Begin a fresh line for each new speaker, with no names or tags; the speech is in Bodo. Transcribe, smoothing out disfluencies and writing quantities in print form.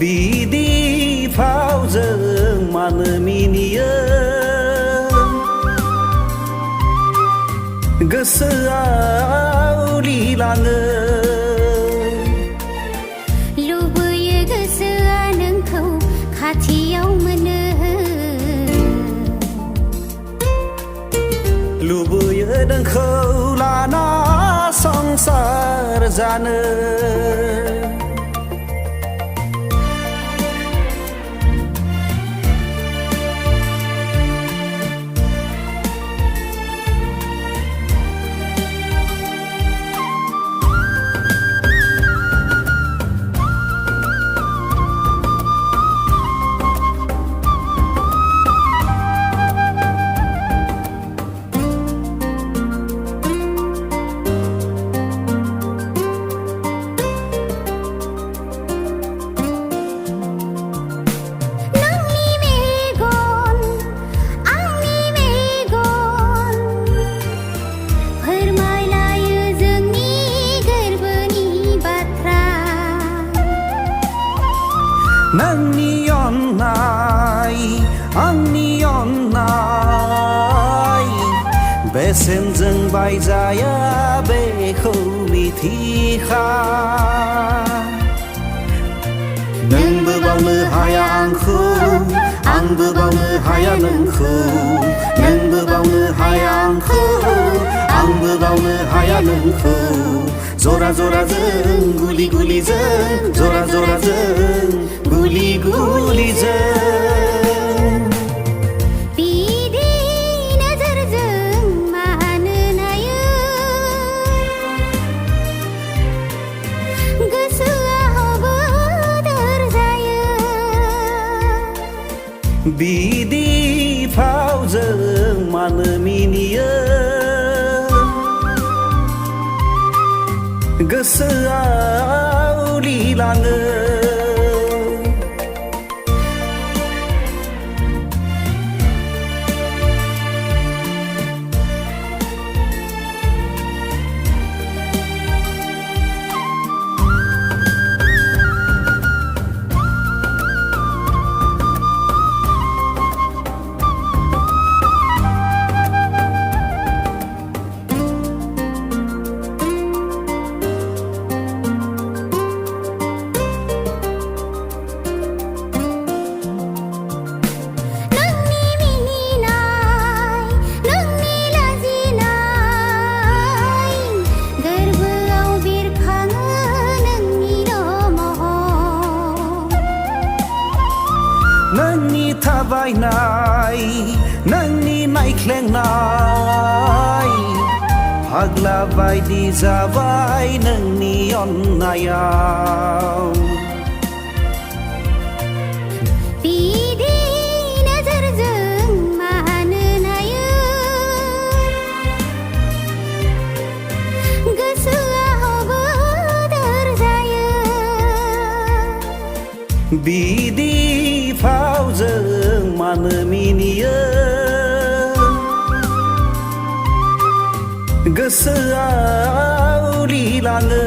बिदि फावजों मानो मिनियो गोसोआव लिलाङो
लुबैयो गोसोआ नोंखौ खाथियाव मोनो
लुबैयो नोंखौ लाना संसार जानो नोंनि अननाय आंनि अननाय बेसेनजों बायजाया बेखौ मिथिखा नोंबो बावनो हाया आंखौ आंबो बावनो हाया नोंखौ नोंबो बावनो हाया आंखौ आंबो बावनो हाया नोंखौ जरा जराजों गुलि गुलिजों जरा जराजों गुलि गुलिजों
बिदि नोजोरजों मानो नायो गोसोआ बोदोर जायो
बिदि फावजों मानो मिनियो गोसोआव लिलाङो नोंनि थाबायनाय नोंनि नायख्लेंनाय फाग्ला बायदि जाबाय नोंनि अननायाव
बिदि नोजोरजों मानो नायो गोसोआ बोदोर जायो
बिदि फावजों मानो मिनियो गोसोआव लिलाङो